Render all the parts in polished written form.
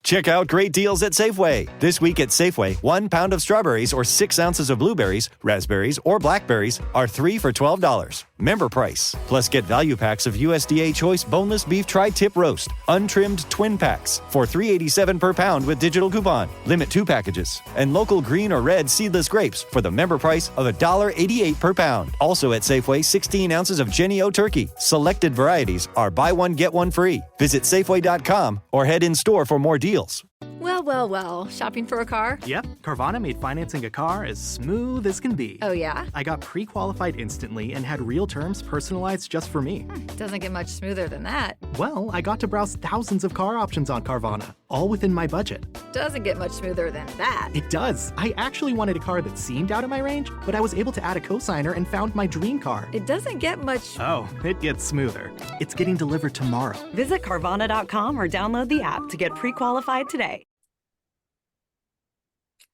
Check out great deals at Safeway. This week at Safeway, 1 pound of strawberries or 6 ounces of blueberries, raspberries, or blackberries are 3 for $12. Member price. Plus get value packs of USDA Choice Boneless Beef Tri-Tip Roast, untrimmed twin packs for $3.87 per pound with digital coupon. Limit 2 packages. And local green or red seedless grapes for the member price of $1.88 per pound. Also at Safeway, 16 ounces of Jenny O Turkey. Selected varieties are buy one, get one free. Visit Safeway.com or head in store for more deals. Well. Shopping for a car? Yep, Carvana made financing a car as smooth as can be. Oh, yeah? I got pre-qualified instantly and had real terms personalized just for me. Doesn't get much smoother than that. Well, I got to browse thousands of car options on Carvana, all within my budget. Doesn't get much smoother than that. It does. I actually wanted a car that seemed out of my range, but I was able to add a cosigner and found my dream car. It doesn't get much... Oh, it gets smoother. It's getting delivered tomorrow. Visit Carvana.com or download the app to get pre-qualified today.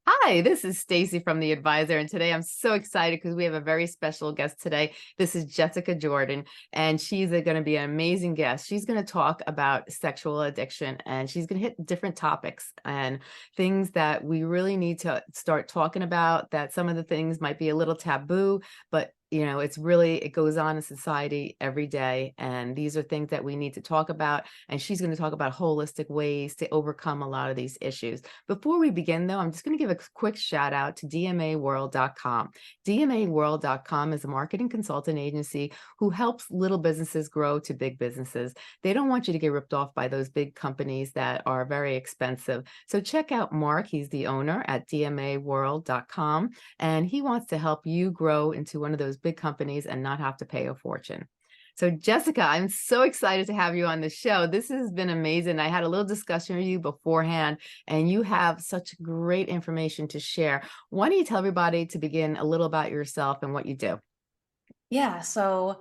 Hi, this is Stacey from The Advisor, and today I'm so excited because we have a very special guest today. This is Jessica Jordan, and she's going to be an amazing guest. She's going to talk about sexual addiction, and she's going to hit different topics and things that we really need to start talking about, that some of the things might be a little taboo, but it goes on in society every day. And these are things that we need to talk about. And she's going to talk about holistic ways to overcome a lot of these issues. Before we begin, though, I'm just going to give a quick shout out to DMAworld.com. DMAworld.com is a marketing consultant agency who helps little businesses grow to big businesses. They don't want you to get ripped off by those big companies that are very expensive. So check out Mark. He's the owner at DMAworld.com, and he wants to help you grow into one of those big companies and not have to pay a fortune. So Jessica, I'm so excited to have you on the show. This has been amazing. I had a little discussion with you beforehand, and you have such great information to share. Why don't you tell everybody to begin a little about yourself and what you do? Yeah, so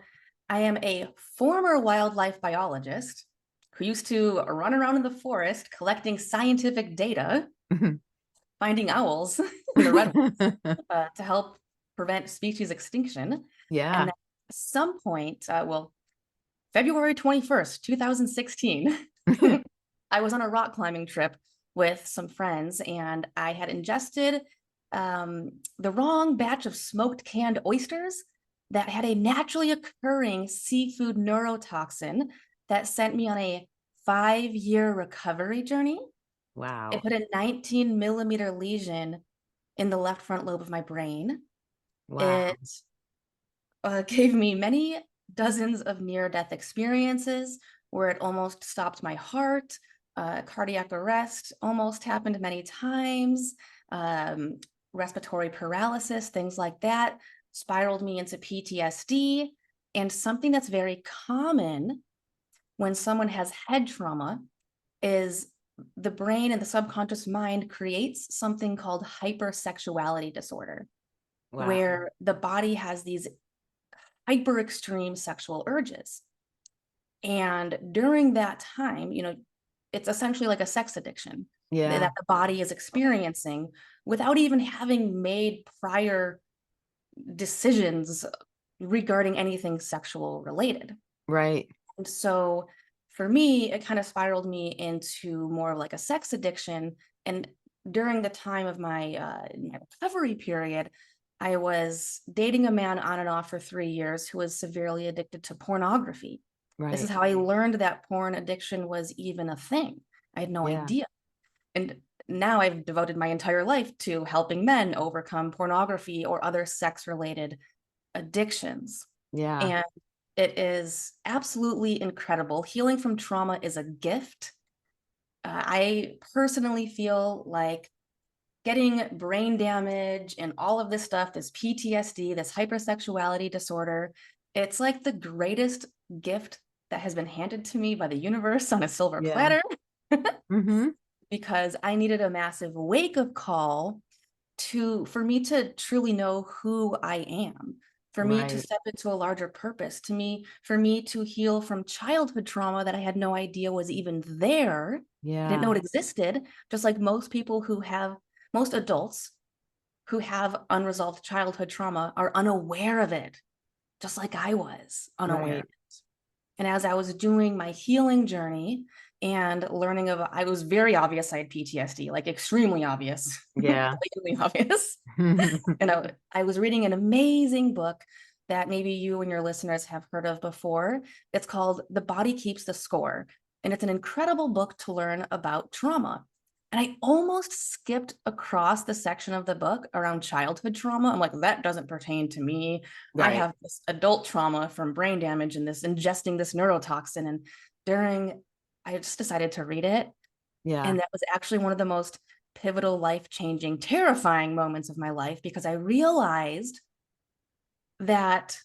I am a former wildlife biologist who used to run around in the forest collecting scientific data, finding owls in the redwoods to help prevent species extinction. Yeah. And at some point, February 21st, 2016, I was on a rock climbing trip with some friends, and I had ingested the wrong batch of smoked canned oysters that had a naturally occurring seafood neurotoxin that sent me on a 5-year recovery journey. Wow. It put a 19-millimeter lesion in the left front lobe of my brain. Wow. It gave me many dozens of near-death experiences where it almost stopped my heart. Cardiac arrest almost happened many times. Respiratory paralysis, things like that, spiraled me into PTSD. And something that's very common when someone has head trauma is the brain and the subconscious mind creates something called hypersexuality disorder. Wow. Where the body has these hyper extreme sexual urges. And during that time, it's essentially like a sex addiction that the body is experiencing without even having made prior decisions regarding anything sexual related. Right. And so for me, it kind of spiraled me into more of like a sex addiction. And during the time of my recovery period, I was dating a man on and off for 3 years who was severely addicted to pornography. Right. This is how I learned that porn addiction was even a thing. I had no idea. And now I've devoted my entire life to helping men overcome pornography or other sex-related addictions. Yeah. And it is absolutely incredible. Healing from trauma is a gift. I personally feel like getting brain damage and all of this stuff, this PTSD, this hypersexuality disorder, it's like the greatest gift that has been handed to me by the universe on a silver platter. Because I needed a massive wake-up call for me to truly know who I am, for me to step into a larger purpose, for me to heal from childhood trauma that I had no idea was even there. I didn't know it existed, just like most adults who have unresolved childhood trauma are unaware of it, just like I was unaware of it. And as I was doing my healing journey and learning I was very obvious I had PTSD, like extremely obvious, Yeah. blatantly obvious. And I was reading an amazing book that maybe you and your listeners have heard of before. It's called The Body Keeps the Score. And it's an incredible book to learn about trauma. And I almost skipped across the section of the book around childhood trauma. I'm like, that doesn't pertain to me. I Right. have this adult trauma from brain damage and this ingesting this neurotoxin. And I just decided to read it. Yeah. And that was actually one of the most pivotal, life-changing, terrifying moments of my life, because I realized that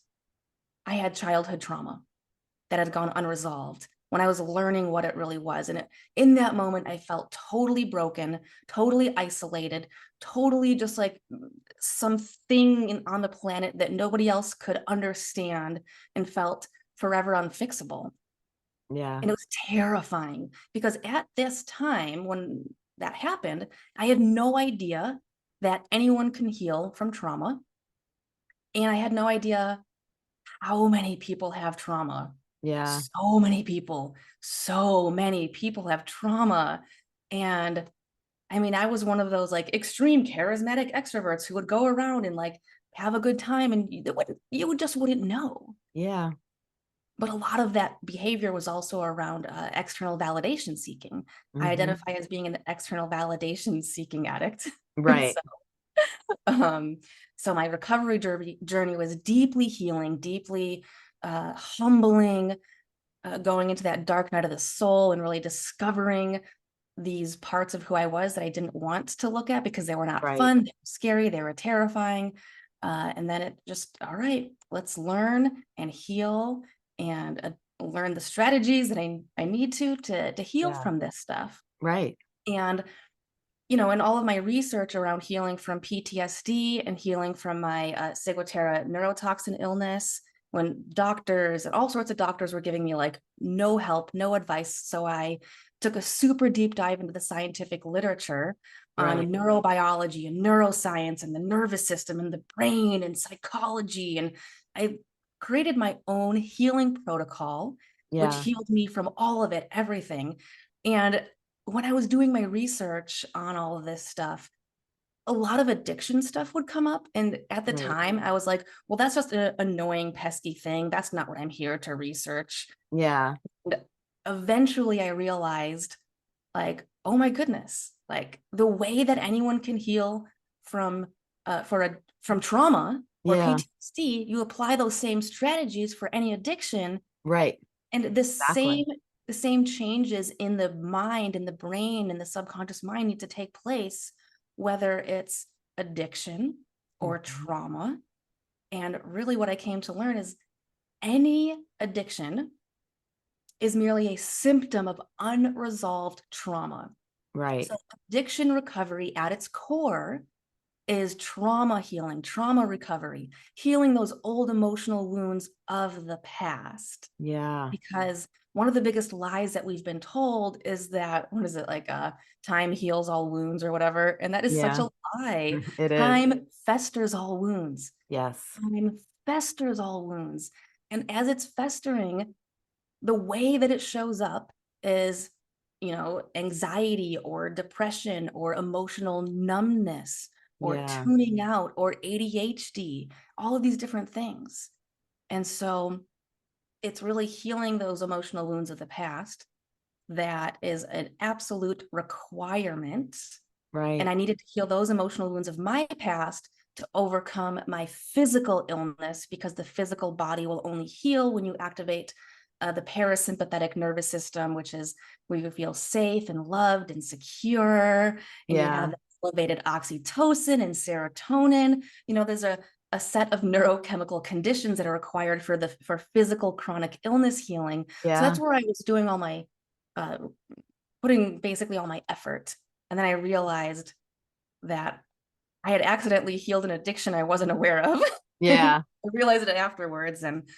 I had childhood trauma that had gone unresolved when I was learning what it really was. And in that moment, I felt totally broken, totally isolated, totally just like something on the planet that nobody else could understand, and felt forever unfixable. Yeah. And it was terrifying, because at this time when that happened, I had no idea that anyone can heal from trauma. And I had no idea how many people have trauma. Yeah. So many people have trauma. And I mean, I was one of those like extreme charismatic extroverts who would go around and like have a good time, and you just wouldn't know. Yeah. But a lot of that behavior was also around external validation seeking. I Mhm. identify as being an external validation seeking addict. Right. So my recovery journey was deeply healing, deeply humbling, going into that dark night of the soul and really discovering these parts of who I was that I didn't want to look at, because they were not Right. fun, they were scary, they were terrifying. And then it just, all right, let's learn and heal and learn the strategies that I need to heal Yeah. from this stuff. Right. And in all of my research around healing from PTSD and healing from my Ciguatera neurotoxin illness, when doctors and all sorts of doctors were giving me like no help, no advice. So I took a super deep dive into the scientific literature on Right. neurobiology and neuroscience and the nervous system and the brain and psychology. And I created my own healing protocol, which Yeah. healed me from all of it, everything. And when I was doing my research on all of this stuff, a lot of addiction stuff would come up. And at the Right. time, I was like, well, that's just an annoying, pesky thing. That's not what I'm here to research. Yeah. And eventually, I realized, like, oh my goodness, like the way that anyone can heal from from trauma or Yeah. PTSD, you apply those same strategies for any addiction. Right. And Exactly. the same changes in the mind and the brain and the subconscious mind need to take place, whether it's addiction or Mhm. trauma. And really what I came to learn is any addiction is merely a symptom of unresolved trauma. Right. So addiction recovery at its core is trauma healing, trauma recovery, healing those old emotional wounds of the past. Yeah. Because one of the biggest lies that we've been told is that, what is it, like time heals all wounds or whatever. And that is such Yeah. a lie. It is. Time festers all wounds. Yes. Time festers all wounds. And as it's festering, the way that it shows up is, anxiety or depression or emotional numbness or Yeah. tuning out or ADHD, all of these different things. And so it's really healing those emotional wounds of the past that is an absolute requirement. Right. And I needed to heal those emotional wounds of my past to overcome my physical illness, because the physical body will only heal when you activate the parasympathetic nervous system, which is where you feel safe and loved and secure, and you Yeah. have elevated oxytocin and serotonin. There's a set of neurochemical conditions that are required for physical chronic illness healing. So Yeah. that's where I was doing all my putting basically all my effort. And then I realized that I had accidentally healed an addiction I wasn't aware of. Yeah. I realized it afterwards. And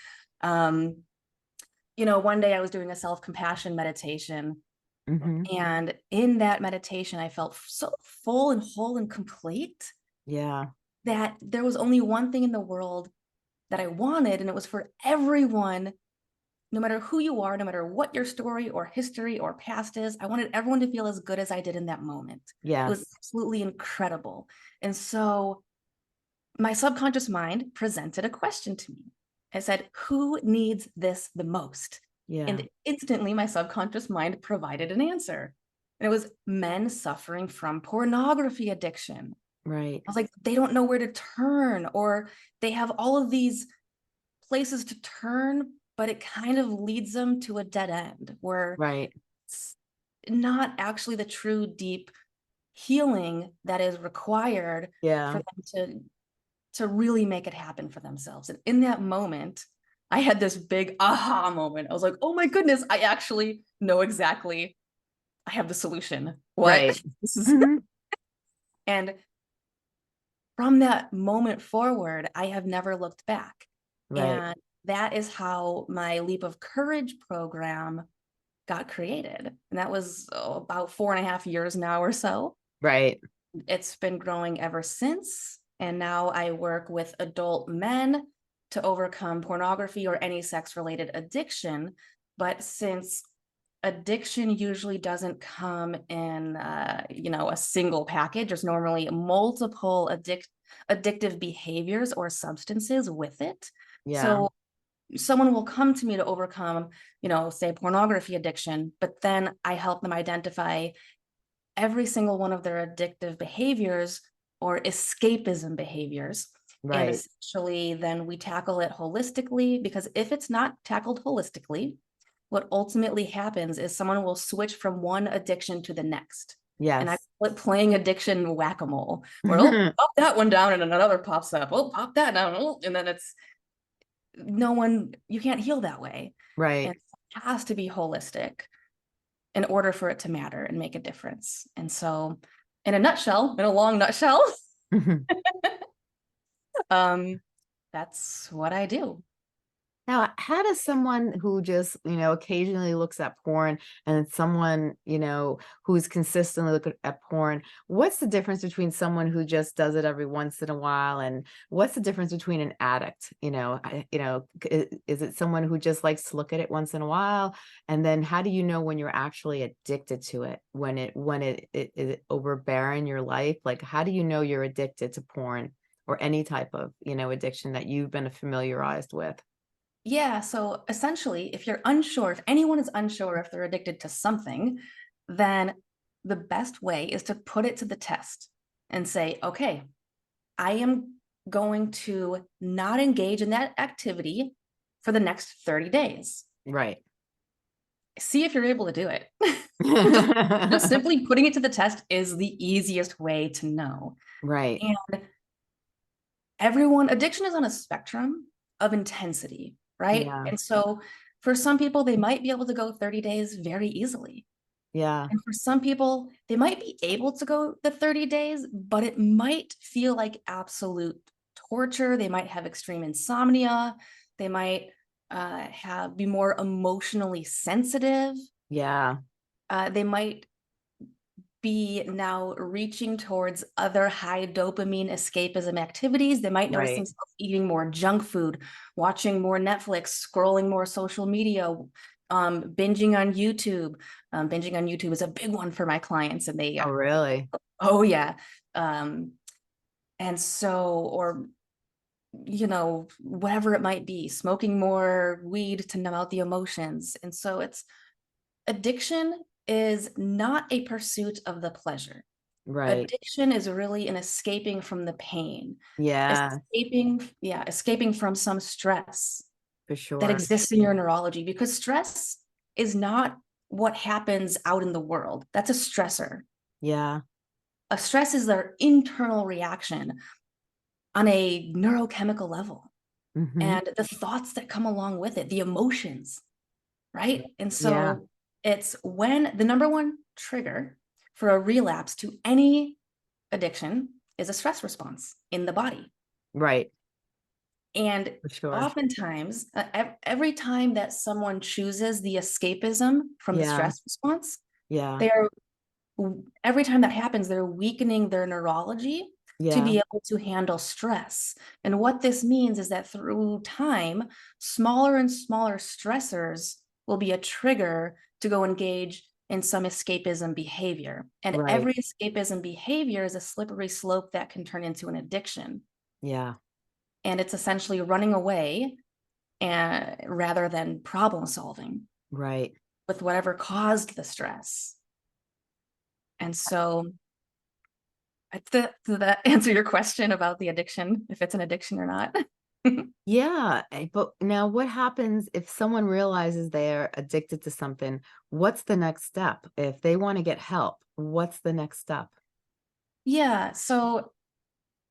one day I was doing a self-compassion meditation, Mhm. and in that meditation I felt so full and whole and complete Yeah. that there was only one thing in the world that I wanted, and it was for everyone no matter who you are, no matter what your story or history or past is, I wanted everyone to feel as good as I did in that moment. It was Yes. absolutely incredible. And so my subconscious mind presented a question to me. It said, who needs this the most? Yeah. And instantly my subconscious mind provided an answer. And it was men suffering from pornography addiction. Right. I was like, they don't know where to turn, or they have all of these places to turn, but it kind of leads them to a dead end where Right. it's not actually the true deep healing that is required Yeah. for them to really make it happen for themselves. And in that moment, I had this big aha moment. I was like, oh my goodness, I actually know exactly. I have the solution. What? Right. This is, and from that moment forward, I have never looked back. Right. And that is how my Leap of Courage program got created. And that was about 4.5 years now or so. Right. It's been growing ever since. And now I work with adult men to overcome pornography or any sex-related addiction. But since addiction usually doesn't come in, a single package, there's normally multiple addictive behaviors or substances with it. Yeah. So someone will come to me to overcome, say pornography addiction, but then I help them identify every single one of their addictive behaviors or escapism behaviors. And Right. essentially, then we tackle it holistically, because if it's not tackled holistically, what ultimately happens is someone will switch from one addiction to the next. And I Yes. call it playing addiction whack-a-mole, where pop that one down and another pops up. Oh, pop that down. Oh, and then you can't heal that way. Right. And it has to be holistic in order for it to matter and make a difference. And so in a long nutshell, that's what I do. Now, how does someone who just, occasionally looks at porn and someone, who's consistently looking at porn, what's the difference between someone who just does it every once in a while? And what's the difference between an addict? Is it someone who just likes to look at it once in a while? And then how do you know when you're actually addicted to it, when it is overbearing your life? Like, how do you know you're addicted to porn or any type of, addiction that you've been familiarized with? Yeah, so essentially, if anyone is unsure if they're addicted to something, then the best way is to put it to the test and say, okay, I am going to not engage in that activity for the next 30 days. Right. See if you're able to do it. Just simply putting it to the test is the easiest way to know. Right. And addiction is on a spectrum of intensity, right? Yeah. And so for some people, they might be able to go 30 days very easily. Yeah. And for some people, they might be able to go the 30 days, but it might feel like absolute torture. They might have extreme insomnia. They might be more emotionally sensitive. Yeah. They might be now reaching towards other high dopamine escapism activities. They might notice Right. themselves eating more junk food, watching more Netflix, scrolling more social media, binging on YouTube. Binging on YouTube is a big one for my clients, and Oh, really? oh yeah. And so, or, whatever it might be, smoking more weed to numb out the emotions. And so addiction is not a pursuit of the pleasure. Right. Addiction is really an escaping from the pain. Yeah, Escaping from some stress for that sure. exists in your neurology, because stress is not what happens out in the world. That's a stressor. Yeah. A stress is their internal reaction on a neurochemical level, and the thoughts that come along with it, the emotions, right? And Yeah. so it's when the number one trigger for a relapse to any addiction is a stress response in the body. Right. And For sure. oftentimes, every time that someone chooses the escapism from the Yeah. stress response, Yeah. every time that happens, they're weakening their neurology to Yeah. be able to handle stress. And what this means is that through time, smaller and smaller stressors will be a trigger to go engage in some escapism behavior. And Right. every escapism behavior is a slippery slope that can turn into an addiction. Yeah. And it's essentially running away and rather than problem solving Right. with whatever caused the stress. And so did that answer your question about the addiction, if it's an addiction or not? Yeah. But now what happens if someone realizes they're addicted to something? What's the next step? If they want to get help, what's the next step? Yeah, so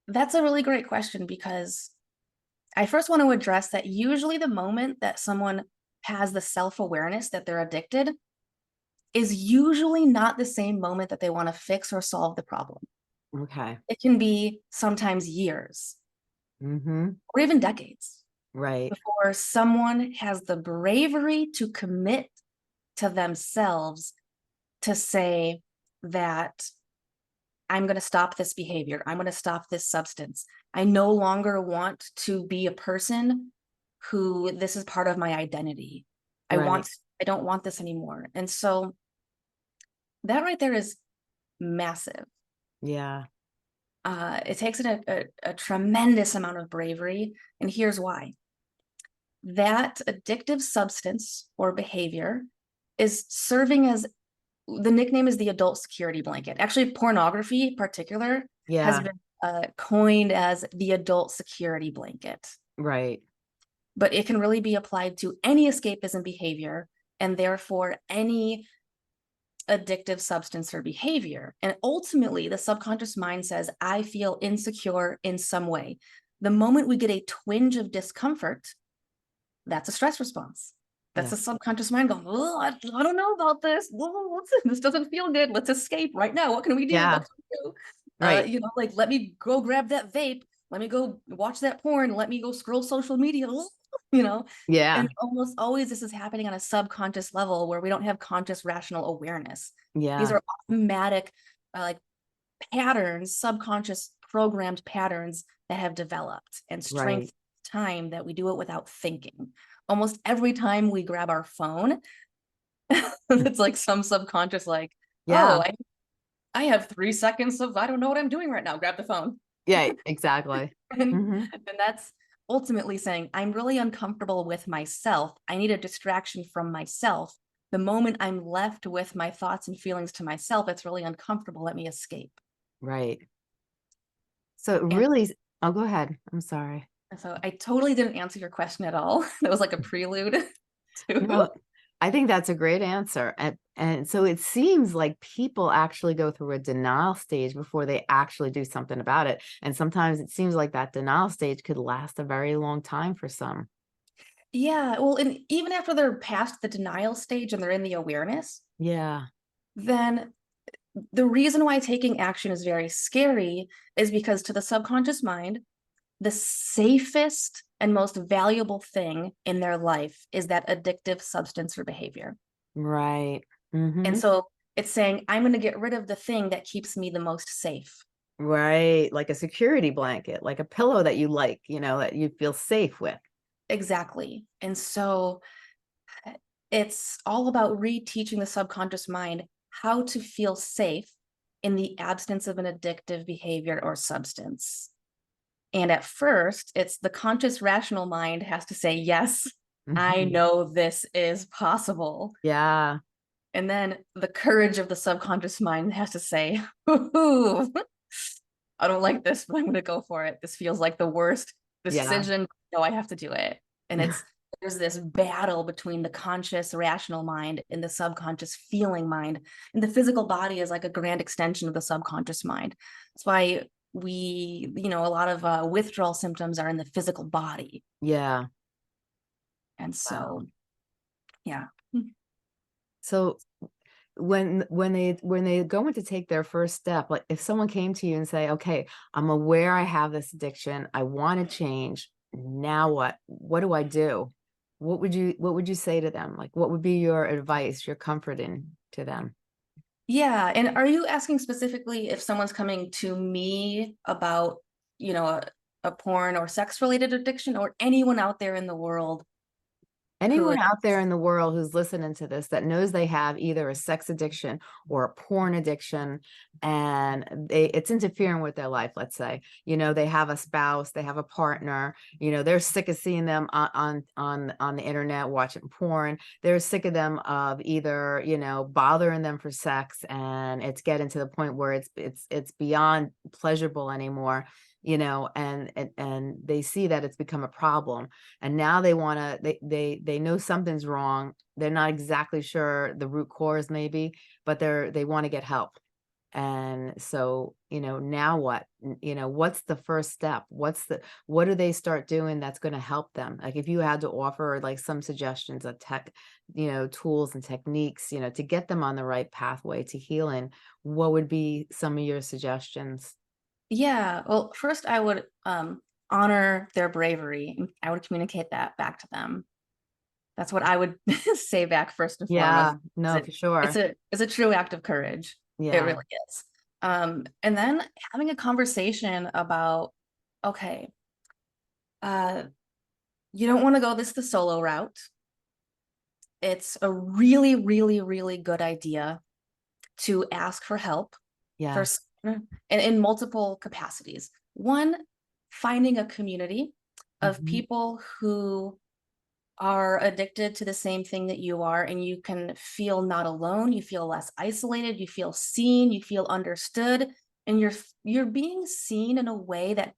that's a really great question, because I first want to address that usually the moment that someone has the self-awareness that they're addicted is usually not the same moment that they want to fix or solve the problem. Okay. It can be sometimes years Mm-hmm. or even decades Right. before someone has the bravery to commit to themselves to say that I'm going to stop this behavior. I'm going to stop this substance. I no longer want to be a person who this is part of my identity. Right. I don't want this anymore. And so that right there is massive. Yeah. It takes a tremendous amount of bravery. And here's why. That addictive substance or behavior is serving as, the nickname is the adult security blanket. Actually, pornography in particular has Yeah. been coined as the adult security blanket. Right. But it can really be applied to any escapism behavior, and therefore any addictive substance or behavior. And ultimately, the subconscious mind says, I feel insecure in some way. The moment we get a twinge of discomfort, that's a stress response. That's Yeah. the subconscious mind going, oh, I don't know about this. Whoa, this doesn't feel good. Let's escape right now. What can we do? Yeah. What can we do? Right. Like, let me go grab that vape. Let me go watch that porn. Let me go scroll social media. Yeah. And almost always this is happening on a subconscious level where we don't have conscious rational awareness. These Yeah. are automatic like patterns, subconscious programmed patterns that have developed and strength Right. time that we do it without thinking. Almost every time we grab our phone, it's like some subconscious like, Yeah. oh, I have 3 seconds of I don't know what I'm doing right now. Grab the phone. Yeah. Exactly. and, Mm-hmm. and that's ultimately saying, I'm really uncomfortable with myself. I need a distraction from myself. The moment I'm left with my thoughts and feelings to myself, it's really uncomfortable. Let me escape. Right. So it And really, oh, go ahead. I'm sorry. so I totally didn't answer your question at all. That was like a prelude to. No, I think that's a great answer. And so it seems like people actually go through a denial stage before they actually do something about it. And sometimes it seems like that denial stage could last a very long time for some. Yeah, well, and even after they're past the denial stage and they're in the awareness, Yeah. then the reason why taking action is very scary is because to the subconscious mind, the safest and most valuable thing in their life is that addictive substance or behavior. Right. And Mm-hmm. so it's saying, I'm going to get rid of the thing that keeps me the most safe. Right. Like a security blanket, like a pillow that you like, that you feel safe with. Exactly. And so it's all about reteaching the subconscious mind how to feel safe in the absence of an addictive behavior or substance. And at first, it's the conscious rational mind has to say, yes, I Mhm. know this is possible. Yeah. And then the courage of the subconscious mind has to say, ooh, I don't like this, but I'm going to go for it. This feels like the worst Yeah. decision. No, I have to do it. And there's this battle between the conscious rational mind and the subconscious feeling mind. And the physical body is like a grand extension of the subconscious mind. That's why a lot of withdrawal symptoms are in the physical body. Yeah. And Wow. so, yeah. So when they going to take their first step, like if someone came to you and say, okay, I'm aware I have this addiction, I want to change, now what do I do? What would you say to them? Like, what would be your advice, your comforting to them? Yeah. And are you asking specifically if someone's coming to me about, a porn or sex related addiction, or anyone out there in the world who Anyone is? out there in the world who's listening to this that knows they have either a sex addiction or a porn addiction, and it's interfering with their life, let's say, they have a spouse, they have a partner, they're sick of seeing them on the internet watching porn. They're sick of them of either, bothering them for sex, and it's getting to the point where it's beyond pleasurable anymore, and they see that it's become a problem, and now they want to they know something's wrong. They're not exactly sure the root cause maybe, but they want to get help. And so, now what? What's the first step? What do they start doing that's going to help them? Like, if you had to offer like some suggestions of tech, tools and techniques, to get them on the right pathway to healing, what would be some of your suggestions? Yeah. Well, first I would honor their bravery. And I would communicate that back to them. That's what I would say back first and Yeah, foremost. no, for sure. It's a true act of courage. It Yeah. really is. And then having a conversation about, okay, you don't want to go the solo route. It's a really, really, really good idea to ask for help Yeah. first, and in multiple capacities. One, finding a community of people who are addicted to the same thing that you are, and you can feel not alone, you feel less isolated, you feel seen, you feel understood, and you're being seen in a way that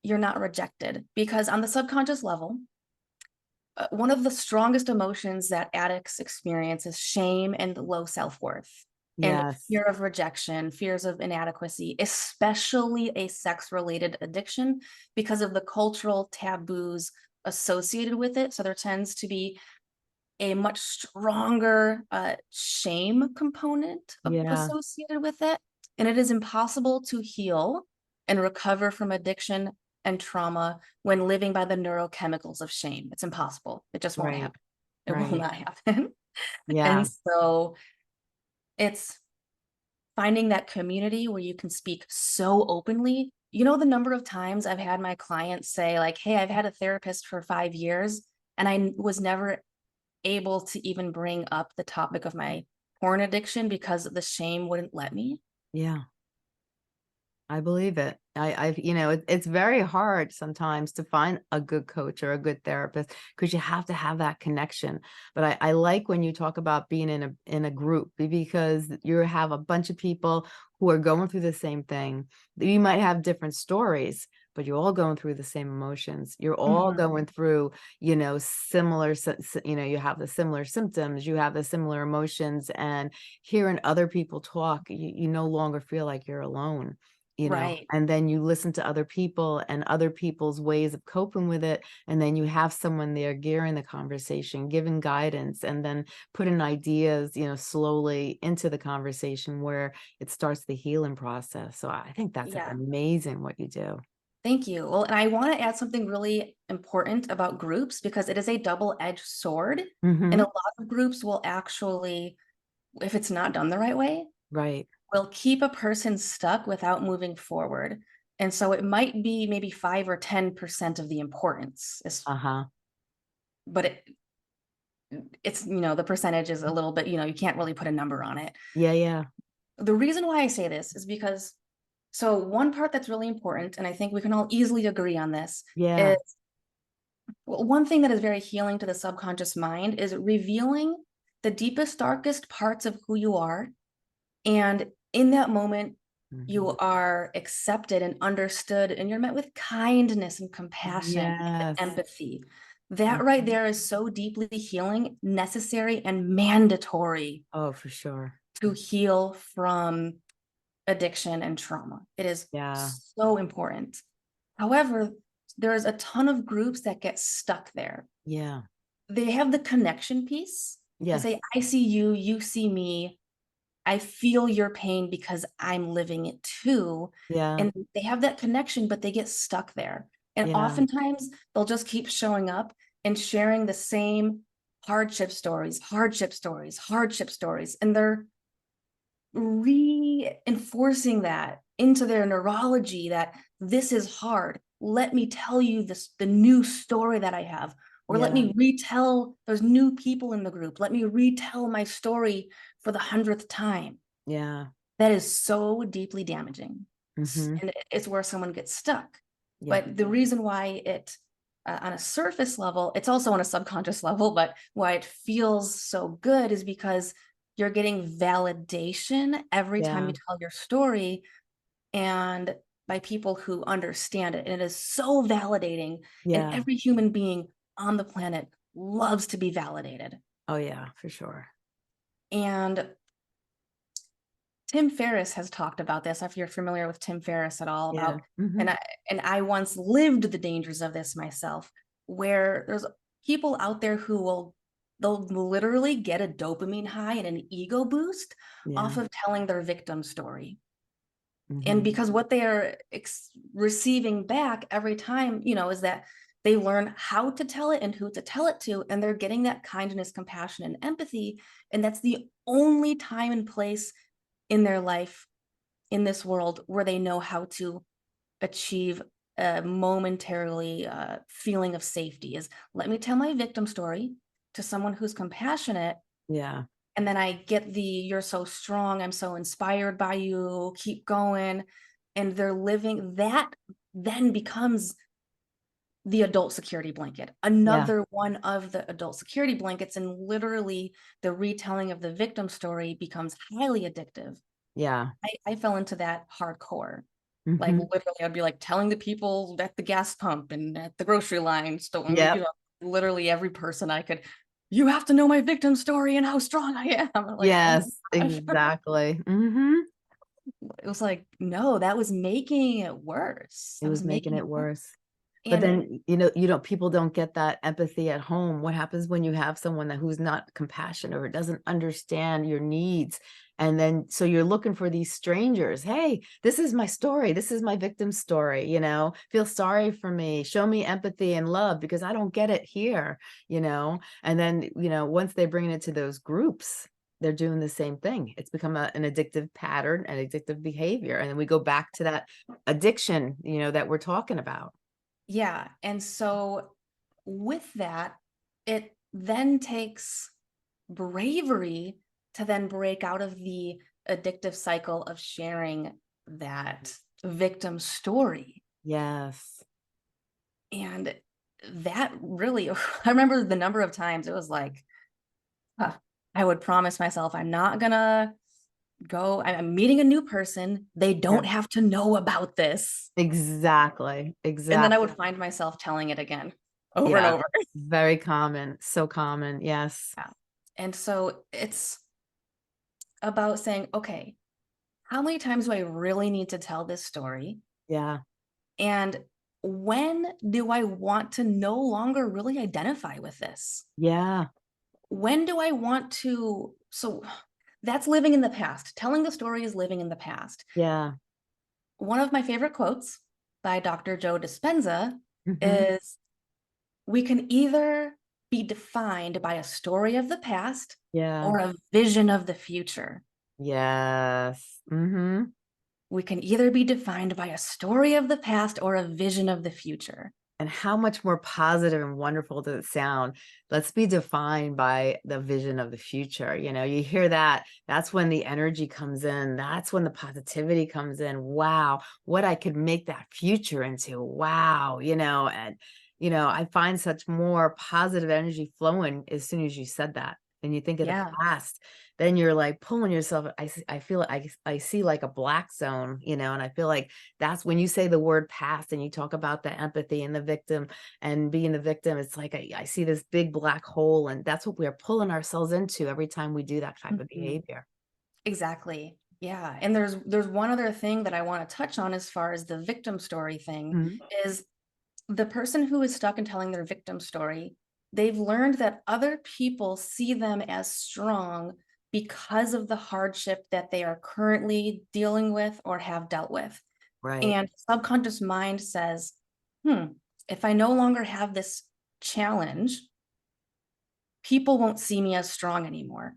you're not rejected. Because on the subconscious level, one of the strongest emotions that addicts experience is shame and low self-worth. And Yes. fear of rejection, fears of inadequacy, especially a sex-related addiction, because of the cultural taboos associated with it. So there tends to be a much stronger shame component Yeah. associated with it. And it is impossible to heal and recover from addiction and trauma when living by the neurochemicals of shame. It's impossible. It just won't Right. happen. It will Right. not happen. Yeah. And so it's finding that community where you can speak so openly. The number of times I've had my clients say, like, hey, I've had a therapist for 5 years, and I was never able to even bring up the topic of my porn addiction because the shame wouldn't let me. Yeah. I believe it. It's very hard sometimes to find a good coach or a good therapist, because you have to have that connection. But I like when you talk about being in a group, because you have a bunch of people who are going through the same thing. You might have different stories, but you're all going through the same emotions. You're all going through, similar, you have the similar symptoms, you have the similar emotions, and hearing other people talk, you no longer feel like you're alone. Right. And then you listen to other people and other people's ways of coping with it. And then you have someone there gearing the conversation, giving guidance, and then putting ideas, slowly into the conversation where it starts the healing process. So I think that's Yeah. amazing what you do. Thank you. Well, and I want to add something really important about groups, because it is a double-edged sword. And a lot of groups will actually, if it's not done the right way, Right. will keep a person stuck without moving forward. And so it might be maybe 5 or 10% of the importance, Uh-huh. but it's, the percentage is a little bit, you can't really put a number on it. Yeah. Yeah. The reason why I say this is because, so one part that's really important, and I think we can all easily agree on this, Yeah. is, well, one thing that is very healing to the subconscious mind is revealing the deepest, darkest parts of who you are. And in that moment, you are accepted and understood, and you're met with kindness and compassion and Yes. empathy. That right there is so deeply healing, necessary, and mandatory Oh, for sure. to heal from addiction and trauma. It is Yeah. so important. However, there's a ton of groups that get stuck there. Yeah. They have the connection piece. They Yes. say, I see you, you see me. I feel your pain because I'm living it too. Yeah. And they have that connection, but they get stuck there. And Yeah. oftentimes they'll just keep showing up and sharing the same hardship stories. And they're reinforcing that into their neurology that this is hard. Let me tell you the new story that I have, or let Yeah. me retell, there's new people in the group. Let me retell my story for the 100th time. Yeah. That is so deeply damaging. Mm-hmm. And it's where someone gets stuck. Yeah. But the reason why it, on a surface level, it's also on a subconscious level, but why it feels so good is because you're getting validation every time Yeah. you tell your story, and by people who understand it. And it is so validating. And Yeah. every human being on the planet loves to be validated. Oh yeah, for sure. And Tim Ferriss has talked about this, if you're familiar with Tim Ferriss at all, Yeah. about, Mm-hmm. and I once lived the dangers of this myself, where there's people out there who they'll literally get a dopamine high and an ego boost off Yeah. of telling their victim story. Mm-hmm. And because what they are receiving back every time, is that they learn how to tell it and who to tell it to, and they're getting that kindness, compassion, and empathy. And that's the only time and place in their life, in this world, where they know how to achieve a momentarily feeling of safety, is let me tell my victim story to someone who's compassionate. Yeah. And then I get you're so strong, I'm so inspired by you, keep going. And they're living that, then becomes the adult security blanket, Yeah. another one of the adult security blankets. And literally the retelling of the victim story becomes highly addictive. Yeah. I fell into that hardcore. Like Mm-hmm. literally I'd be like telling the people at the gas pump and at the grocery line store, Yep. literally every person I could, you have to know my victim story and how strong I am. I'm like, oh Yes, my gosh. exactly. Mm-hmm. It was like, no, that was making it worse. It was making it worse. But And then, people don't get that empathy at home. What happens when you have someone who's not compassionate or doesn't understand your needs? And then, so you're looking for these strangers. Hey, this is my story. This is my victim story. Feel sorry for me. Show me empathy and love because I don't get it here, And then, once they bring it to those groups, they're doing the same thing. It's become an addictive pattern, an addictive behavior. And then we go back to that addiction, that we're talking about. yeah. And so with that, it then takes bravery to then break out of the addictive cycle of sharing that victim story. Yes. And that really, I remember the number of times it was like, I would promise myself, I'm not gonna go, I'm meeting a new person. They don't have to know about this. Exactly. Exactly. And then I would find myself telling it again over and over. Very common. So common. Yes. Yeah. And so it's about saying, okay, how many times do I really need to tell this story? Yeah. And when do I want to no longer really identify with this? Yeah. When do I want to? So that's living in the past. Telling the story is living in the past. Yeah. One of my favorite quotes by Dr. Joe Dispenza Mm-hmm. is, we can either be defined by a story of the past Yeah. or a vision of the future. Yes. Mm-hmm. We can either be defined by a story of the past or a vision of the future. And how much more positive and wonderful does it sound? Let's be defined by the vision of the future. You hear that, that's when the energy comes in. That's when the positivity comes in. Wow, what I could make that future into. Wow, and, I find such more positive energy flowing as soon as you said that. And you think of the past, then you're like pulling yourself. I feel like I see like a black zone, and I feel like that's when you say the word past and you talk about the empathy and the victim and being the victim. It's like I see this big black hole, and that's what we're pulling ourselves into every time we do that type of behavior. Exactly. Yeah. And there's one other thing that I want to touch on as far as the victim story thing is the person who is stuck in telling their victim story. They've learned that other people see them as strong because of the hardship that they are currently dealing with or have dealt with. Right. And subconscious mind says, if I no longer have this challenge, people won't see me as strong anymore.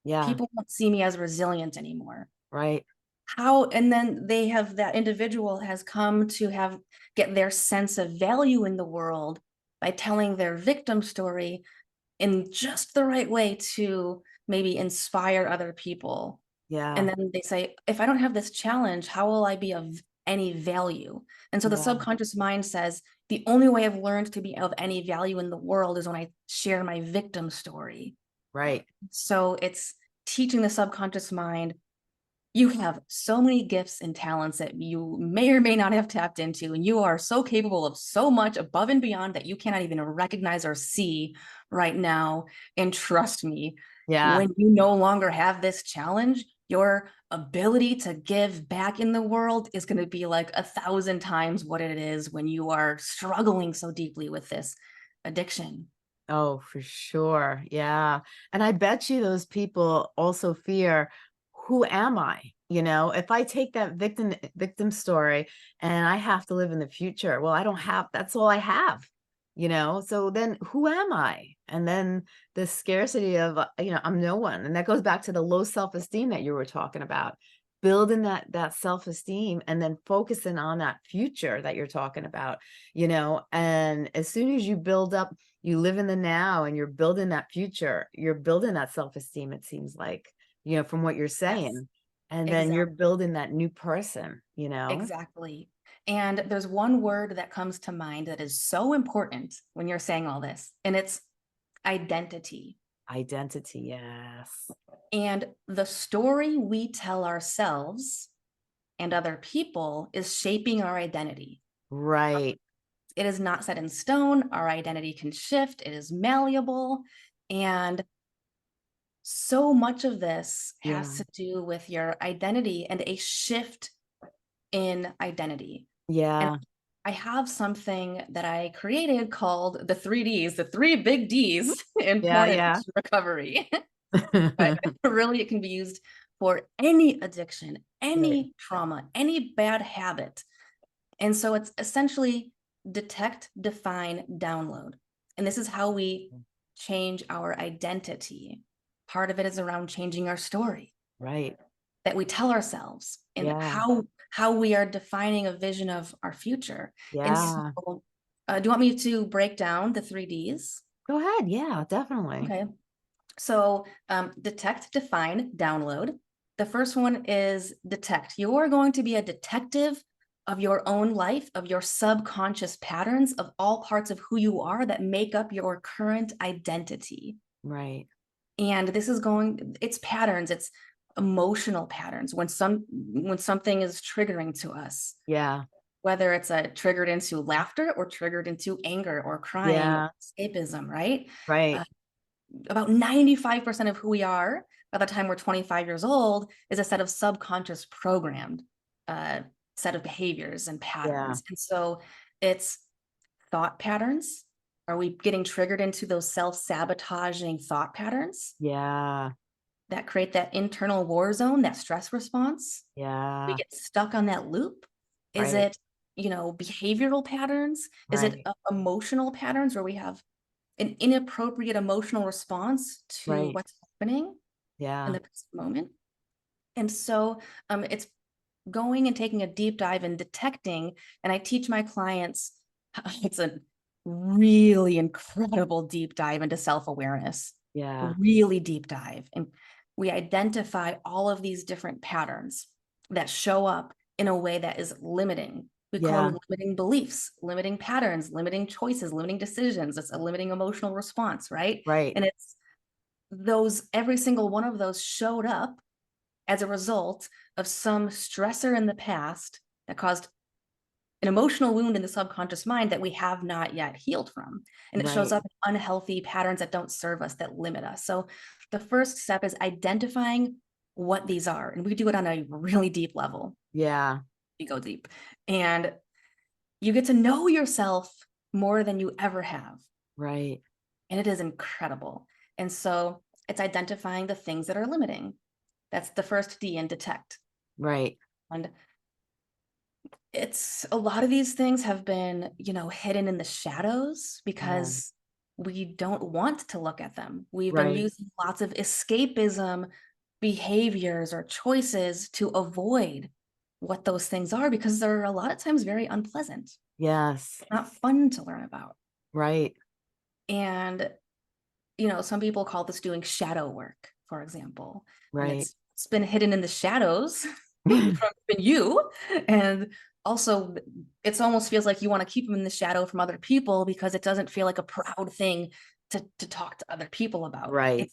Yeah. People won't see me as resilient anymore. Right. And then that individual has come to get their sense of value in the world by telling their victim story in just the right way to maybe inspire other people. Yeah. And then they say, if I don't have this challenge, how will I be of any value? And so the subconscious mind says, the only way I've learned to be of any value in the world is when I share my victim story. Right. So it's teaching the subconscious mind, you have so many gifts and talents that you may or may not have tapped into, and you are so capable of so much above and beyond that you cannot even recognize or see right now. And trust me, Yeah. when you no longer have this challenge, your ability to give back in the world is going to be like 1,000 times what it is when you are struggling so deeply with this addiction. Oh, for sure. Yeah. And I bet you those people also fear, who am I? You know, if I take that victim story and I have to live in the future, well, that's all I have, you know? So then who am I? And then the scarcity of, I'm no one. And that goes back to the low self-esteem that you were talking about, building that self-esteem and then focusing on that future that you're talking about, and as soon as you build up, you live in the now and you're building that future, you're building that self-esteem, it seems like, from what you're saying. Yes, And then you're building that new person, exactly. And there's one word that comes to mind that is so important when you're saying all this, and it's identity. Identity, yes. And the story we tell ourselves and other people is shaping our identity. Right. It is not set in stone. Our identity can shift. It is malleable. And so much of this has to do with your identity and a shift in identity. Yeah. And I have something that I created called the 3Ds, the 3 big Ds in porn addiction recovery. But really, it can be used for any addiction, any trauma, any bad habit. And so it's essentially detect, define, download. And this is how we change our identity. Part of it is around changing our story. Right. That we tell ourselves and how we are defining a vision of our future. Yeah. And so, do you want me to break down the 3Ds? Go ahead. Yeah, definitely. Okay. So detect, define, download. The first one is detect. You're going to be a detective of your own life, of your subconscious patterns, of all parts of who you are that make up your current identity. Right. And it's patterns, it's emotional patterns when something is triggering to us. Yeah. Whether it's triggered into laughter or triggered into anger or crying, or escapism, right? Right. About 95% of who we are by the time we're 25 years old is a set of subconscious programmed set of behaviors and patterns. And so it's thought patterns. Are we getting triggered into those self-sabotaging thought patterns? Yeah. That create that internal war zone, that stress response. Yeah. We get stuck on that loop. Is it, behavioral patterns? Is it emotional patterns where we have an inappropriate emotional response to what's happening in the present moment? And so it's going and taking a deep dive and detecting, and I teach my clients, it's a really incredible deep dive into self-awareness. Yeah. Really deep dive. And we identify all of these different patterns that show up in a way that is limiting. We call them limiting beliefs, limiting patterns, limiting choices, limiting decisions. It's a limiting emotional response, right? Right. And it's every single one of those showed up as a result of some stressor in the past that caused an emotional wound in the subconscious mind that we have not yet healed from. And it shows up in unhealthy patterns that don't serve us, that limit us. So the first step is identifying what these are. And we do it on a really deep level. Yeah. You go deep. And you get to know yourself more than you ever have. Right. And it is incredible. And so it's identifying the things that are limiting. That's the first D in detect. Right. And it's a lot of these things have been, hidden in the shadows because we don't want to look at them. We've been Right. using lots of escapism behaviors or choices to avoid what those things are because they're a lot of times very unpleasant, Yes. not fun to learn about. Right. And, some people call this doing shadow work, for example, and Right. it's been hidden in the shadows from you. And also, it almost feels like you want to keep them in the shadow from other people because it doesn't feel like a proud thing to talk to other people about. Right.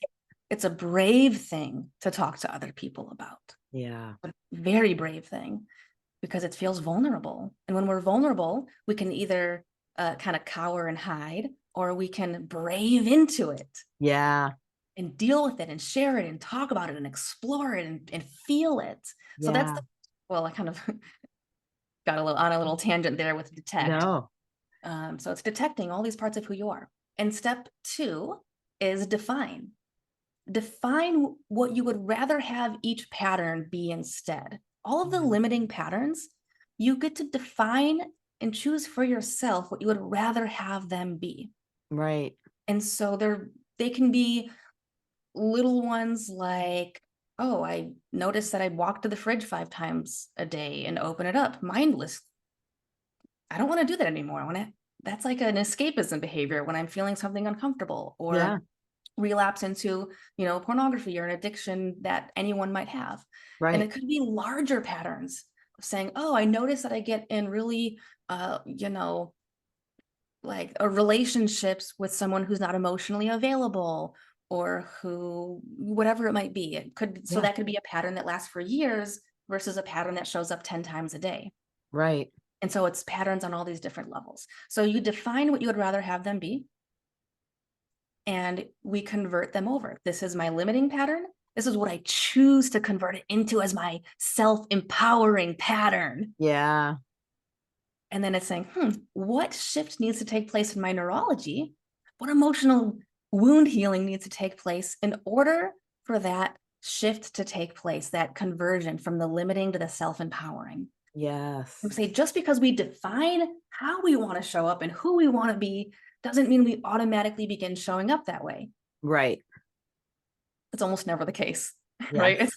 It's a brave thing to talk to other people about. Yeah. A very brave thing because it feels vulnerable. And when we're vulnerable, we can either kind of cower and hide, or we can brave into it Yeah. and deal with it and share it and talk about it and explore it and feel it. So that's Yeah. well, I kind of got on a little tangent there with detect. No. So it's detecting all these parts of who you are. And step 2 is define. Define what you would rather have each pattern be instead. All of the limiting patterns, you get to define and choose for yourself what you would rather have them be. Right. And so they can be little ones like, oh, I noticed that I walk to the fridge 5 times a day and open it up mindless. I don't want to do that anymore. That's like an escapism behavior when I'm feeling something uncomfortable, or Yeah. relapse into, pornography or an addiction that anyone might have. And Right. it could be larger patterns of saying, oh, I notice that I get in really, like relationships with someone who's not emotionally available, or who, whatever it might be. So Yeah. that could be a pattern that lasts for years versus a pattern that shows up 10 times a day. Right. And so it's patterns on all these different levels. So you define what you would rather have them be, and we convert them over. This is my limiting pattern. This is what I choose to convert it into as my self-empowering pattern. Yeah. And then it's saying, what shift needs to take place in my neurology? What emotional wound healing needs to take place in order for that shift to take place, that conversion from the limiting to the self-empowering? Yes. We say just because we define how we want to show up and who we want to be doesn't mean we automatically begin showing up that way. Right. It's almost never the case, Yes. right?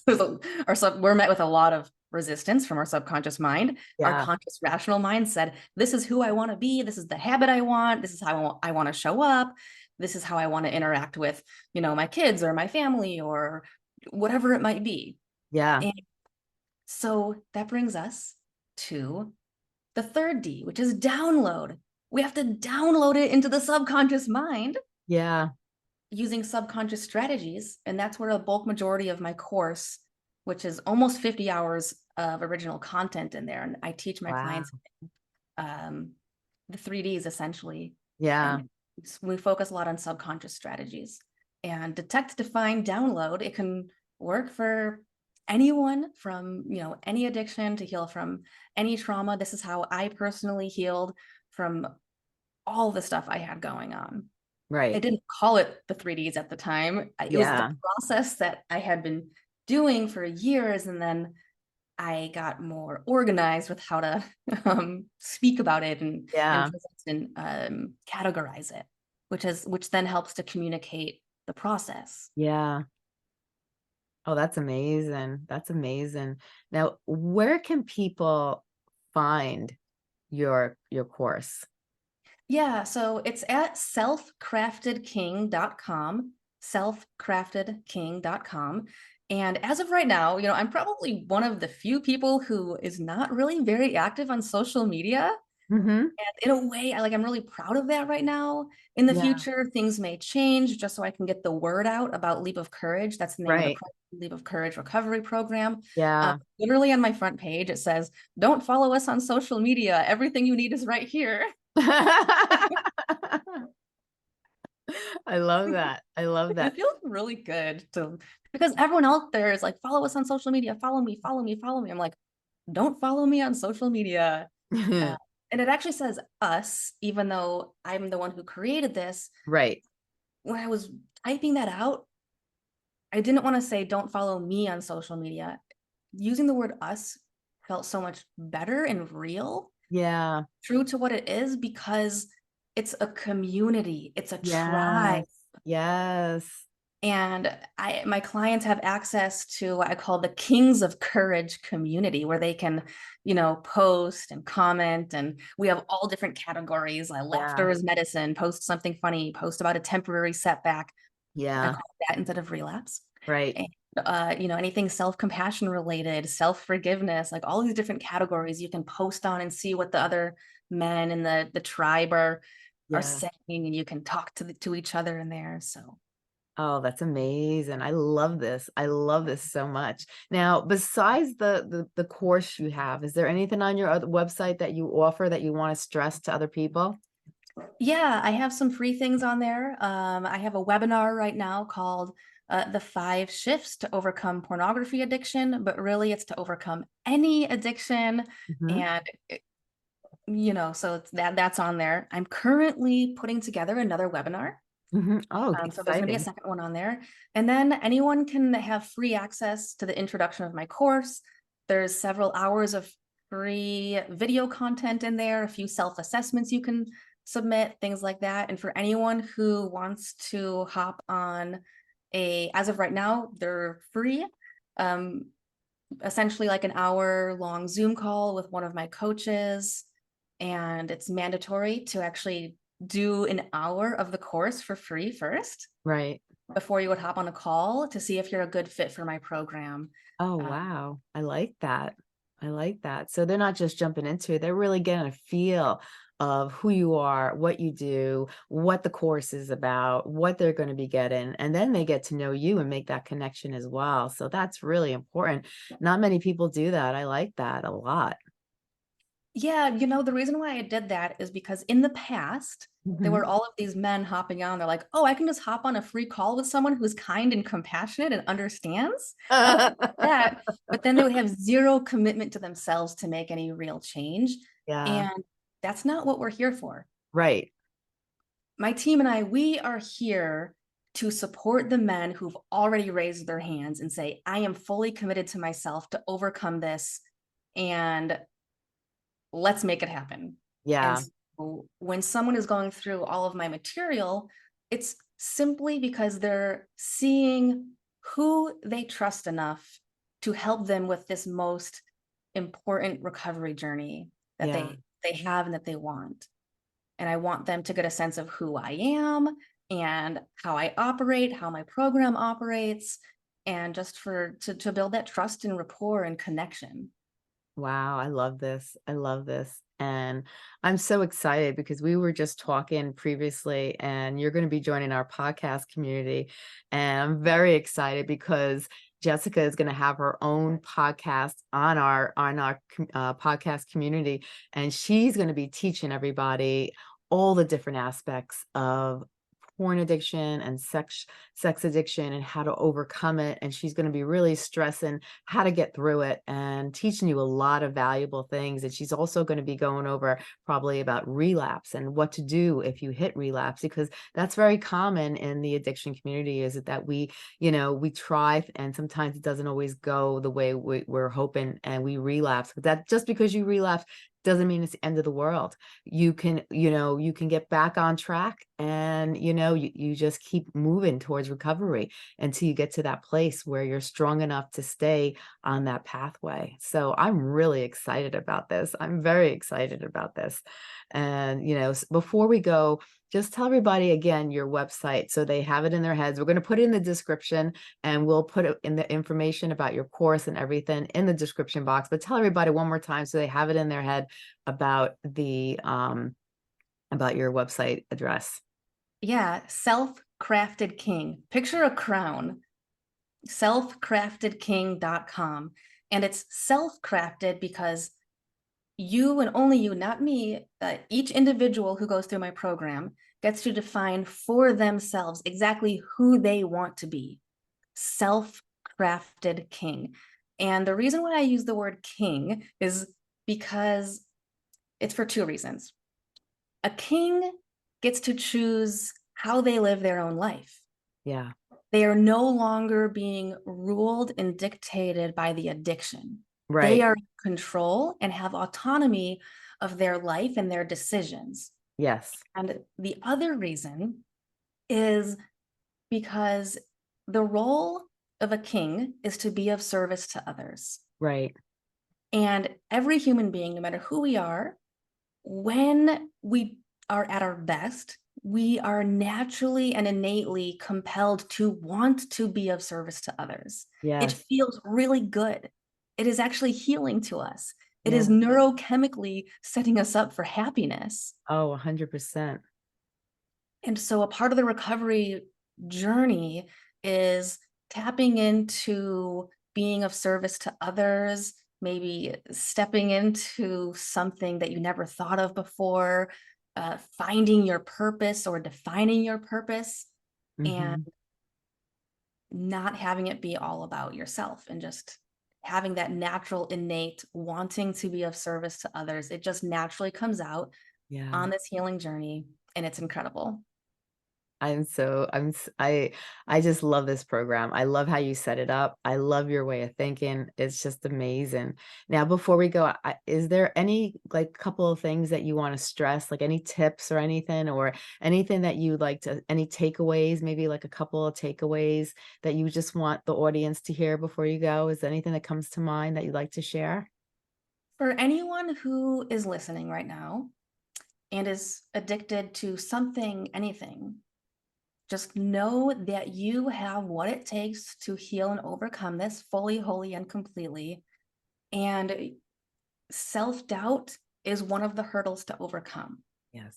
We're met with a lot of resistance from our subconscious mind. Yeah. Our conscious rational mind said, this is who I want to be. This is the habit I want. This is how I want to show up. This is how I want to interact with, my kids or my family or whatever it might be. Yeah. And so that brings us to the third D, which is download. We have to download it into the subconscious mind. Yeah. Using subconscious strategies. And that's where a bulk majority of my course, which is almost 50 hours of original content in there. And I teach my clients the 3Ds essentially. Yeah. And we focus a lot on subconscious strategies. And detect, define, download, it can work for anyone from, any addiction to heal from any trauma. This is how I personally healed from all the stuff I had going on. Right. I didn't call it the 3Ds at the time. It was the process that I had been doing for years. And then I got more organized with how to speak about it and present and categorize it, which then helps to communicate the process. Yeah. Oh, that's amazing. That's amazing. Now, where can people find your course? Yeah, so it's at selfcraftedking.com, selfcraftedking.com. And as of right now, I'm probably one of the few people who is not really very active on social media. Mm-hmm. And in a way, I'm really proud of that right now. In the future, things may change just so I can get the word out about Leap of Courage. That's the name of the Leap of Courage recovery program. Yeah. Literally on my front page, it says, don't follow us on social media. Everything you need is right here. I love that. I love that. It feels really good because everyone out there is like, follow us on social media, follow me, follow me, follow me. I'm like, don't follow me on social media. And it actually says us, even though I'm the one who created this. Right. When I was typing that out, I didn't want to say, don't follow me on social media. Using the word us felt so much better and real. Yeah. True to what it is, because it's a community, it's a tribe. Yes. Yes. And my clients have access to what I call the Kings of Courage community, where they can, post and comment. And we have all different categories, like laughter is medicine, post something funny, post about a temporary setback. I Yeah. call it that instead of relapse. Right. And, anything self-compassion related, self-forgiveness, like all these different categories you can post on and see what the other men in the tribe are saying, and you can talk to each other in there. So. Oh, that's amazing. I love this. I love this so much. Now, besides the course you have, is there anything on your other website that you offer that you want to stress to other people? Yeah, I have some free things on there. I have a webinar right now called The 5 Shifts to Overcome Pornography Addiction, but really it's to overcome any addiction. Mhm. And, so that's on there. I'm currently putting together another webinar. Oh, So there's gonna be a exciting. second one on there. And then anyone can have free access to the introduction of my course. There's several hours of free video content in there, a few self-assessments you can submit, things like that. And for anyone who wants to hop on as of right now, they're free. Essentially like an hour-long Zoom call with one of my coaches. And it's mandatory to actually do an hour of the course for free first Right. before you would hop on a call to see if you're a good fit for my program. Oh, wow. I like that. I like that. So they're not just jumping into it, they're really getting a feel of who you are, what you do, what the course is about, what they're going to be getting, and then they get to know you and make that connection as well. So that's really important. Not many people do that. I like that a lot. Yeah, the reason why I did that is because in the past, there were Mhm. all of these men hopping on. They're like, oh, I can just hop on a free call with someone who's kind and compassionate and understands. That, but then they would have zero commitment to themselves to make any real change. Yeah, And that's not what we're here for. right. My team and I, we are here to support the men who've already raised their hands and say, I am fully committed to myself to overcome this, and let's make it happen. And Yeah, so when someone is going through all of my material, it's simply because they're seeing who they trust enough to help them with this most important recovery journey that yeah. they have and that they want. And I want them to get a sense of who I am and how I operate, how my program operates, and just to build that trust and rapport and connection. Wow, I love this. I love this. And I'm so excited because we were just talking previously, and you're going to be joining our podcast community. And I'm very excited because Jessica is going to have her own podcast on our podcast community, and she's going to be teaching everybody all the different aspects of porn addiction and sex addiction and how to overcome it. And she's going to be really stressing how to get through it and teaching you a lot of valuable things. And she's also going to be going over probably about relapse and what to do if you hit relapse, because that's very common in the addiction community, is that we try and sometimes it doesn't always go the way we're hoping and we relapse. But that just because you relapse doesn't mean it's the end of the world. You can get back on track, and you just keep moving towards recovery until you get to that place where you're strong enough to stay on that pathway. So I'm really excited about this. I'm very excited about this. And before we go, just tell everybody again your website so they have it in their heads. We're going to put it in the description, and we'll put it in the information about your course and everything in the description box. But tell everybody one more time so they have it in their head about about your website address. Yeah, self-crafted king. Picture a crown, selfcraftedking.com. And it's self-crafted because you and only you, not me, each individual who goes through my program gets to define for themselves exactly who they want to be. Self-crafted king. And the reason why I use the word king is because it's for 2 reasons. A king gets to choose how they live their own life. Yeah. They are no longer being ruled and dictated by the addiction. Right. They are in control and have autonomy of their life and their decisions. Yes. And the other reason is because the role of a king is to be of service to others. Right. And every human being, no matter who we are, when we are at our best, we are naturally and innately compelled to want to be of service to others. It Yes. feels really good. It is actually healing to us. It Yeah. is neurochemically setting us up for happiness. Oh, 100%. And so a part of the recovery journey is tapping into being of service to others, maybe stepping into something that you never thought of before, finding your purpose or defining your purpose, and Mhm. not having it be all about yourself, and just having that natural, innate wanting to be of service to others. It just naturally comes out Yeah. on this healing journey, and it's incredible. I just love this program. I love how you set it up. I love your way of thinking. It's just amazing. Now, before we go, is there any like couple of things that you want to stress, like any tips or anything that you like to, any takeaways, maybe like a couple of takeaways that you just want the audience to hear before you go? Is there anything that comes to mind that you'd like to share? For anyone who is listening right now and is addicted to something, anything, just know that you have what it takes to heal and overcome this fully, wholly, and completely. And self-doubt is one of the hurdles to overcome. Yes.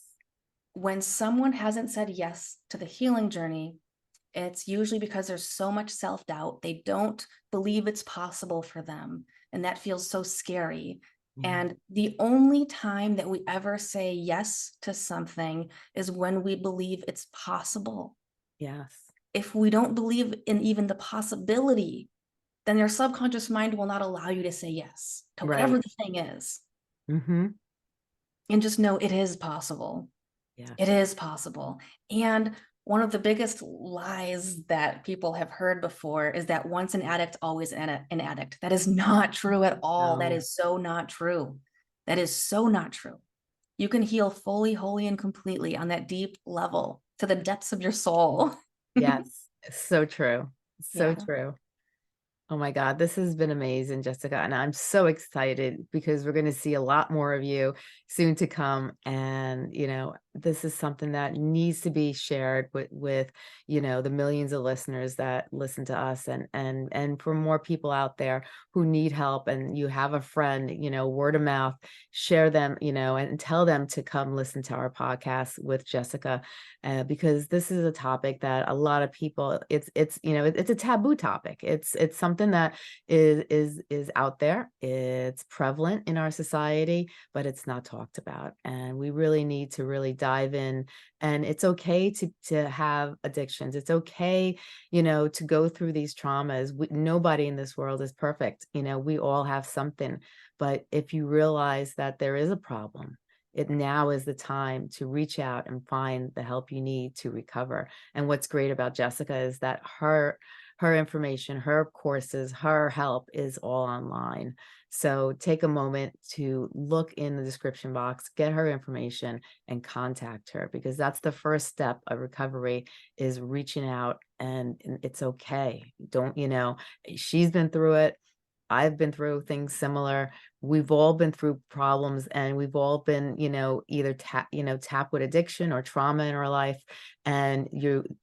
When someone hasn't said yes to the healing journey, it's usually because there's so much self-doubt. They don't believe it's possible for them. And that feels so scary. And the only time that we ever say yes to something is when we believe it's possible. Yes. If we don't believe in even the possibility, then your subconscious mind will not allow you to say yes to whatever Right. the thing is. Mm-hmm. And just know it is possible. Yeah. It is possible. And one of the biggest lies that people have heard before is that once an addict, always an addict. That is not true at all. That No. is so not true. That is so not true. You can heal fully, wholly, and completely on that deep level to the depths of your soul. Yes. So true. So Yeah. true. Oh my God, this has been amazing, Jessica. And I'm so excited because we're going to see a lot more of you soon to come. And, this is something that needs to be shared with the millions of listeners that listen to us and for more people out there who need help. And you have a friend, word of mouth, share them, and tell them to come listen to our podcast with Jessica, because this is a topic that a lot of people, it's a taboo topic. It's something that is out there. It's prevalent in our society, but it's not talked about. And we really need to really dive in. And it's okay to have addictions. It's okay, to go through these traumas. Nobody in this world is perfect. We all have something. But if you realize that there is a problem, it now is the time to reach out and find the help you need to recover. And what's great about Jessica is that her information, her courses, her help is all online. So take a moment to look in the description box, get her information, and contact her, because that's the first step of recovery, is reaching out. And it's okay. She's been through it. I've been through things similar. We've all been through problems, and we've all been, either tapped with addiction or trauma in our life. And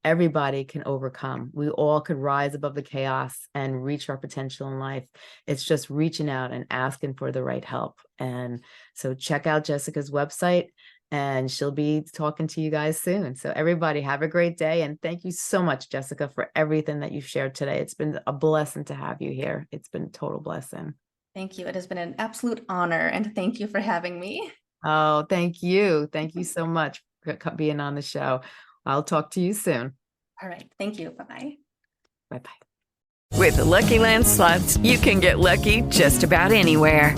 everybody can overcome. We all could rise above the chaos and reach our potential in life. It's just reaching out and asking for the right help. And so check out Jessica's website, and she'll be talking to you guys soon. So everybody have a great day. And thank you so much, Jessica, for everything that you've shared today. It's been a blessing to have you here. It's been a total blessing. Thank you. It has been an absolute honor. And thank you for having me. Oh, thank you. Thank you so much for being on the show. I'll talk to you soon. All right. Thank you. Bye-bye. Bye-bye. With the Lucky Land Slots, you can get lucky just about anywhere.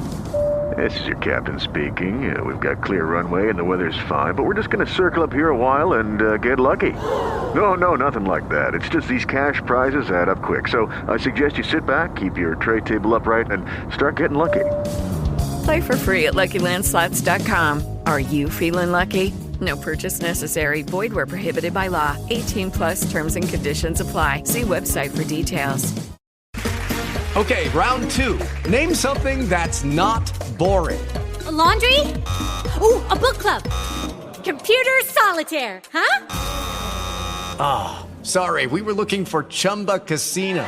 This is your captain speaking. We've got clear runway and the weather's fine, but we're just going to circle up here a while and get lucky. No, nothing like that. It's just these cash prizes add up quick. So I suggest you sit back, keep your tray table upright, and start getting lucky. Play for free at LuckyLandSlots.com. Are you feeling lucky? No purchase necessary. Void where prohibited by law. 18 plus terms and conditions apply. See website for details. Okay, round two. Name something that's not boring. A laundry? Ooh, a book club. Computer solitaire, huh? Ah, sorry, we were looking for Chumba Casino.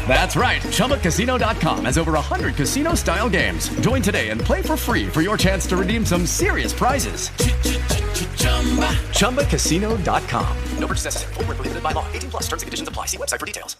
That's right, ChumbaCasino.com has over 100 casino-style games. Join today and play for free for your chance to redeem some serious prizes. ChumbaCasino.com. No purchase necessary. Void where prohibited by law. 18 plus terms and conditions apply. See website for details.